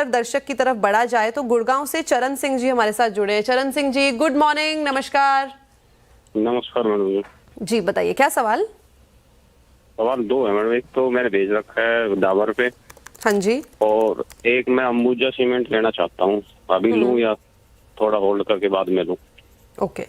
दर्शक की तरफ बढ़ा जाए तो गुड़गांव से चरण सिंह जी हमारे साथ जुड़े हैं। चरण सिंह जी, गुड मॉर्निंग, नमस्कार। नमस्कार मैडम जी बताइए, क्या सवाल? सवाल दो है मैडम। एक तो मैंने भेज रखा है डाबर पे, हाँ जी। और एक मैं अंबुजा सीमेंट लेना चाहता हूँ। अभी लूँ या थोड़ा होल्ड करके बाद में लूँ? ओके,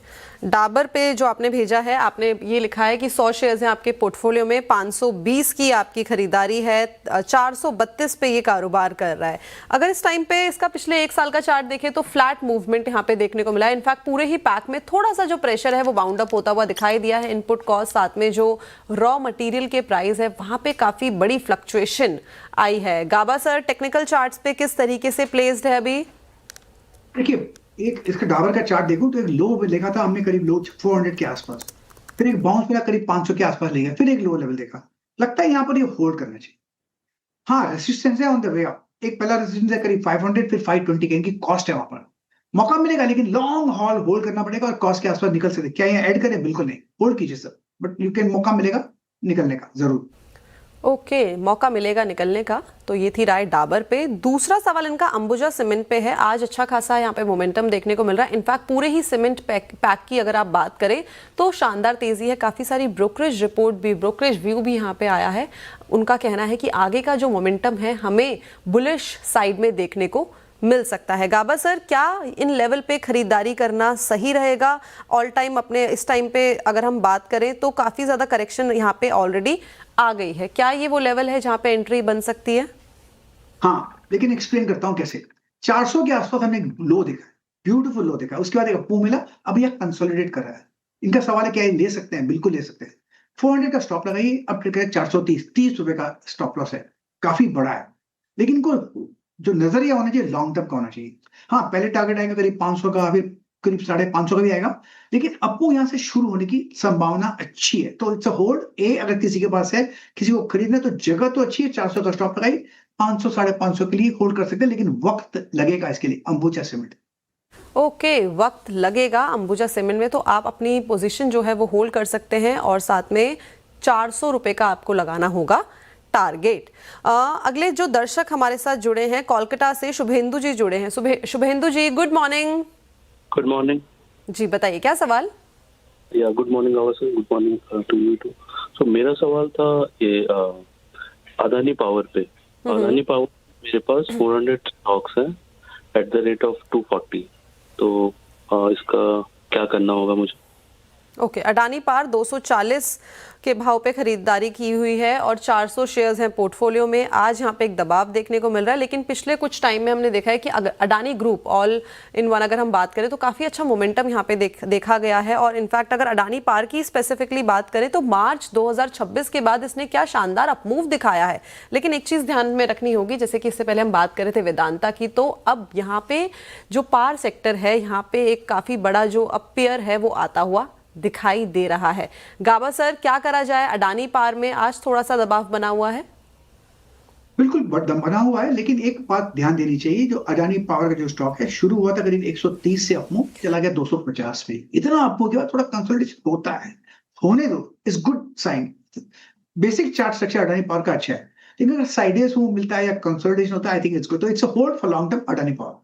डाबर पे जो आपने भेजा है, आपने ये लिखा है कि 100 शेयर्स हैं आपके पोर्टफोलियो में, 520 की आपकी खरीदारी है, 432 पे ये कारोबार कर रहा है। अगर इस टाइम पे इसका पिछले एक साल का चार्ट देखें तो फ्लैट मूवमेंट यहाँ पे देखने को मिला है। इनफैक्ट पूरे ही पैक में थोड़ा सा जो प्रेशर है वो बाउंड अप होता हुआ दिखाई दिया है। इनपुट कॉस्ट, साथ में जो रॉ मटीरियल के प्राइस है वहाँ पे काफी बड़ी फ्लक्चुएशन आई है। गाबा सर, टेक्निकल चार्ट्स पे किस तरीके से प्लेस्ड है अभी? देखिए, एक इसका डाबर का चार्ट देखो तो एक लो देखा था हमने, करीब लो 400 के आसपास, फिर एक बाउंस मिला करीब 500 के आसपास ले गया, फिर एक लो लेवल देखा। लगता है यहाँ पर ये होल्ड करना चाहिए। हाँ, रेसिस्टेंस है ऑन द वे अप। एक पहला रेसिस्टेंस है करीब 500, फिर 520 का इनकी कॉस्ट है वहां पर। मौका मिलेगा लेकिन लॉन्ग हॉल होल्ड करना पड़ेगा और कॉस्ट के आसपास निकल सकते। क्या ये ऐड करें? बिल्कुल नहीं, होल्ड कीजिए सर, बट यू कैन, मौका मिलेगा निकलने का जरूर। ओके, मौका मिलेगा निकलने का। तो ये थी राय डाबर पे। दूसरा सवाल इनका अंबुजा सीमेंट पे है। आज अच्छा खासा यहाँ पे मोमेंटम देखने को मिल रहा है। इनफैक्ट पूरे ही सीमेंट पैक की अगर आप बात करें तो शानदार तेजी है। काफी सारी ब्रोकरेज रिपोर्ट भी, ब्रोकरेज व्यू भी यहाँ पे आया है। उनका कहना है कि आगे का जो मोमेंटम है हमें बुलिश साइड में देखने को मिल सकता है। गाबा सर, क्या इन लेवल पे खरीदारी करना सही रहेगा? ऑल टाइम अपने इस टाइम पे अगर हम बात करें तो काफी ज्यादा करेक्शन यहाँ पे ऑलरेडी आ गई है। क्या ये वो लेवल है जहां पे एंट्री बन सकती है? हाँ, लेकिन एक्सप्लेन करता हूं कैसे। 400 के आसपास हमने लो देखा है, ब्यूटीफुल लो देखा है, उसके बाद एक अप्पू मिला, अब यह कंसोलिडेट कर रहा है। इनका सवाल है क्या ये ले सकते हैं? बिल्कुल ले सकते हैं। 400 का स्टॉप लगाइए, अब ट्रिक है 430, 30 रुपए का स्टॉप लॉस है, काफी बड़ा है। लेकिन इनको जो नजरिया होना चाहिए लॉन्ग टर्म का होना चाहिए। हाँ, पहले टारगेट आएगा करीब 500 का, फिर करीब 550 का भी आएगा, लेकिन अप्पू यहाँ से शुरू होने की संभावना अच्छी है। तो इट्स अ होल्ड ए। अगर किसी के पास है, किसी को खरीदना है, तो जगह तो अच्छी है। 400 का स्टॉप लगाई, 500 550 के लिए होल्ड कर सकते हैं, लेकिन वक्त लगेगा इसके लिए अंबुजा सीमेंट। ओके, वक्त लगेगा अंबुजा सीमेंट में। तो आप अपनी पोजीशन जो है वो होल्ड कर सकते हैं और साथ में 400 रुपए का आपको लगाना होगा टारगेट। अगले जो दर्शक हमारे साथ जुड़े हैं, कोलकाता से शुभेंदु जी जुड़े हैं। Shubhendu ji, good morning. Good morning जी बताइए, क्या सवाल? या good morning sir, good morning to you too. So मेरा सवाल था ये अदानी पावर पे। अदानी पावर मेरे पास 400 स्टॉक्स हैं एट द रेट ऑफ 240। तो इसका क्या करना होगा मुझे? ओके, अडानी पार 240 के भाव पे खरीदारी की हुई है और 400 शेयर्स हैं पोर्टफोलियो में। आज यहाँ पे एक दबाव देखने को मिल रहा है, लेकिन पिछले कुछ टाइम में हमने देखा है कि Adani group all in one अगर हम बात करें तो काफ़ी अच्छा मोमेंटम यहाँ पे देखा गया है। और इनफैक्ट अगर अडानी पार की स्पेसिफिकली बात करें तो मार्च 2026 के बाद इसने क्या शानदार अपमूव दिखाया है। लेकिन एक चीज़ ध्यान में रखनी होगी, जैसे कि इससे पहले हम बात कर रहे थे वेदांता की, तो अब यहाँ पे जो पार सेक्टर है, यहाँ पे एक काफ़ी बड़ा जो अपपेयर है वो आता हुआ दिखाई दे रहा है। गाबा सर, क्या करा जाए? अडानी पार में आज थोड़ा सा दबाव बना हुआ है। बिल्कुल बना हुआ है, लेकिन एक बात ध्यान देनी चाहिए, जो अडानी पावर का जो स्टॉक है शुरू हुआ था करीब 130 से, अपमूव चला गया 250 में। इतना अपमूव के बाद थोड़ा कंसोलिडेशन होता है, होने दो, is good sign. Basic chart structure Adani power का अच्छा है, लेकिन अगर साइडेज मूव मिलता है या कंसोलिडेशन होता है, आई थिंक इट्स गुड। तो it's a hold for long term Adani power.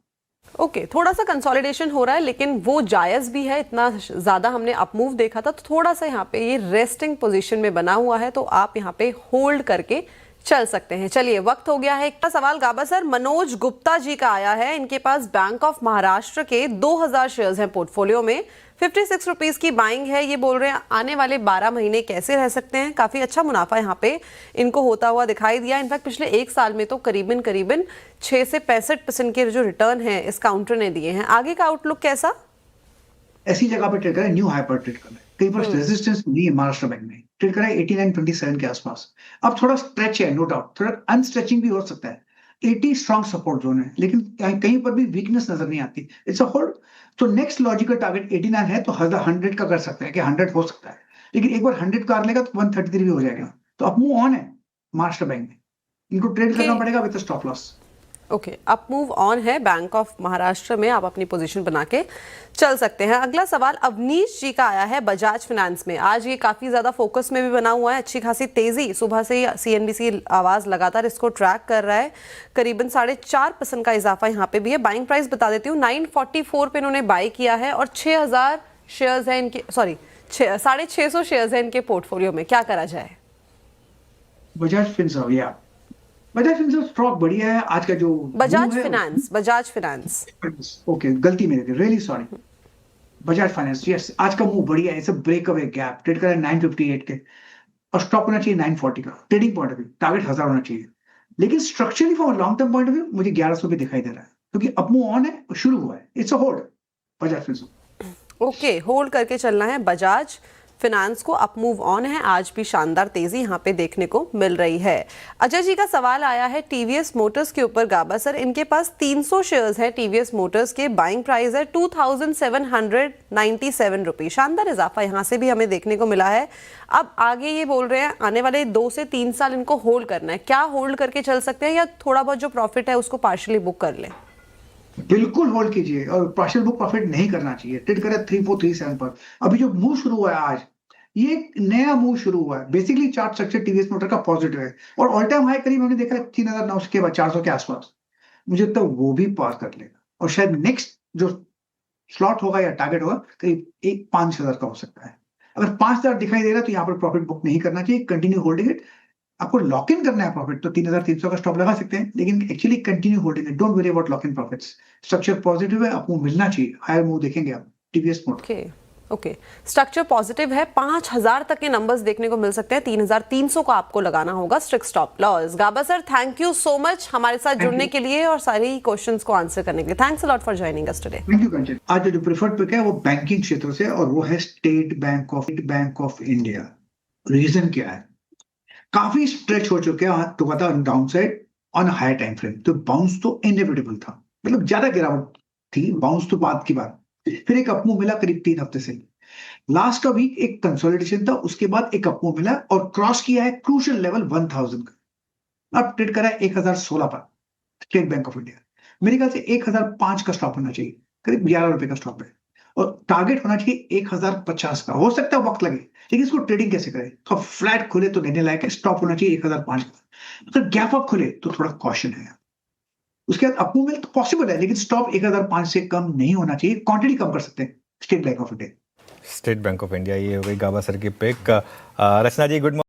Okay, थोड़ा सा कंसोलिडेशन हो रहा है, लेकिन वो जायज भी है। इतना ज्यादा हमने अपमूव देखा था, तो थोड़ा सा यहाँ पे ये रेस्टिंग पोजीशन में बना हुआ है, तो आप यहाँ पे होल्ड करके चल सकते हैं। चलिए, वक्त हो गया है। एक सवाल गाबा सर मनोज गुप्ता जी का आया है। इनके पास बैंक ऑफ महाराष्ट्र के 2000 शेयर्स हैं पोर्टफोलियो में, 56 रुपीज की बाइंग है। ये बोल रहे हैं आने वाले 12 महीने कैसे रह सकते हैं। काफी अच्छा मुनाफा यहाँ पे इनको होता हुआ दिखाई दिया। इनफैक्ट पिछले एक साल में तो करीबन 6 से 65% के जो रिटर्न है इस काउंटर ने दिए हैं। आगे का आउटलुक कैसा? ऐसी जगह पे ट्रेड करें, न्यू हाई पर ट्रेड करें। कहीं पर रेजिस्टेंस नहीं है महाराष्ट्र बैंक में, ट्रेड करें 89.27 के आसपास। अब थोड़ा स्ट्रेच है, नो डाउट, थोड़ा अनस्ट्रेचिंग भी हो सकता है। 80 स्ट्रॉन्ग सपोर्ट जोन है, लेकिन कहीं पर भी वीकनेस नजर नहीं आती। It's a hold. तो नेक्स्ट लॉजिकल टारगेट 89 है, तो 100 का कर सकते हैं कि 100 हो सकता है, लेकिन एक बार 100 कर लेगा तो 133 भी हो जाएगा। तो अब मूव ऑन है महाराष्ट्र बैंक में, इनको ट्रेड करना पड़ेगा with stop loss. Okay, up move on है बैंक ऑफ महाराष्ट्र में, आप अपनी पोजीशन बना के चल सकते हैं। अगला सवाल अवनीश जी का आया है बजाज फाइनेंस में। आज ये काफी ज्यादा फोकस में भी बना हुआ है, अच्छी खासी तेजी, सुबह से ही सीएनबीसी आवाज लगातार इसको ट्रैक कर रहा है। करीबन 4.5% का इजाफा यहाँ पे भी है। बाइंग प्राइस बता देती हूँ, 944 पे इन्होंने बाई किया है और 6000 शेयर्स है इनके, सॉरी 650 शेयर्स है इनके पोर्टफोलियो में। क्या करा जाए? बजाज फिनसर्व, या बजाज फिनसर्व स्टॉक बढ़िया है। आज का जो बजाज move है, फाइनेंस, बजाज फाइनेंस। ओके, गलती मेरी, really sorry. Bajaj finance, yes, आज का मूव बढ़िया है। It's a breakaway gap, trade कर रहा है 958 के और स्टॉप होना चाहिए 940 का। Trading point of view target 1000 होना चाहिए, लेकिन structurally from long term point of view मुझे 1100 भी दिखाई दे रहा है, क्योंकि अब मूव ऑन है, शुरू हुआ है। It's a hold Bajaj Finserv. Okay, hold करके चलना है बजाज फाइनेंस को। अप मूव ऑन है, आज भी शानदार तेजी यहाँ पे देखने को मिल रही है। अजय जी का सवाल आया है टीवीएस मोटर्स के ऊपर। गाबा सर, इनके पास 300 शेयर्स है टीवीएस मोटर्स के, बाइंग प्राइस है 2797 रुपये। शानदार इजाफा यहाँ से भी हमें देखने को मिला है। अब आगे ये बोल रहे हैं आने वाले 2 से 3 साल इनको होल्ड करना है। क्या होल्ड करके चल सकते हैं या थोड़ा बहुत जो प्रॉफिट है उसको पार्शियली बुक कर लें? बिल्कुल होल्ड कीजिए और पार्शियल बुक प्रॉफिट नहीं करना चाहिए। ट्रेड करें 3437 पर। अभी जो मूव शुरू हुआ है आज, ये एक नया मूव शुरू हुआ है। Basically chart structure TVS motor का पॉजिटिव है और ऑल टाइम हाई करीब हमने देखा है 3009 के बाद 400 के आसपास। मुझे लगता है वो भी पार कर लेगा और शायद नेक्स्ट जो स्लॉट होगा या टारगेट होगा करीब 5000 का हो सकता है। अगर 5000 दिखाई दे रहा है तो यहाँ पर प्रॉफिट बुक नहीं करना चाहिए, कंटिन्यू होल्डिंग इट। आपको लॉक इन करना है प्रॉफिट तो 3300 का स्टॉप लगा सकते हैं, लेकिन actually continue holding it. Don't worry about lock in profits. Structure positive है, आपको मिलना चाहिए। हायर मूव देखेंगे आप TVS motor. Okay, structure positive है, 5000 तक के नंबर्स देखने को मिल सकते हैं। 3300 का आपको लगाना होगा strict stop loss. Gaba sir, thank you so much हमारे साथ जुड़ने के लिए और सारे क्वेश्चंस को आंसर करने के लिए। Thanks a lot for joining us today. Thank you Kanchan. आज जो प्रेफर्ड पिक है वो बैंकिंग क्षेत्र से और वो है State Bank of India. Reason क्या है? काफी स्ट्रेच हो चुके हैं तो था downside on higher time frame, तो बाउंस तो इनएविटेबल था, मतलब ज्यादा गिरावट थी, बाउंस तो बाद की बात। फिर एक अपमूव मिला करीब 3 हफ्ते से। लास्ट का वीक एक कंसोलिडेशन था, उसके बाद एक अपमूव मिला और क्रॉस किया है क्रूशियल लेवल 1000 का। अब ट्रेड करा है 1016 पर स्टेट बैंक ऑफ इंडिया। मेरे ख्याल से 1005 का स्टॉप होना चाहिए, करीब 11 रुपए का स्टॉप है और टारगेट होना चाहिए 1050 का। हो सकता है वक्त लगे, लेकिन इसको ट्रेडिंग कैसे करें? तो फ्लैट खुले तो लेने लायक है, स्टॉप होना चाहिए 1005 का। अगर गैप अप खुले तो थोड़ा कॉशन है। उसके बाद अपमूव मिल तो पॉसिबल है, लेकिन स्टॉप 1005 से कम नहीं होना चाहिए। क्वांटिटी कम कर सकते हैं state Bank of India. State Bank of India, ये हो गई गाबा सर की पिक। रचना जी, गुड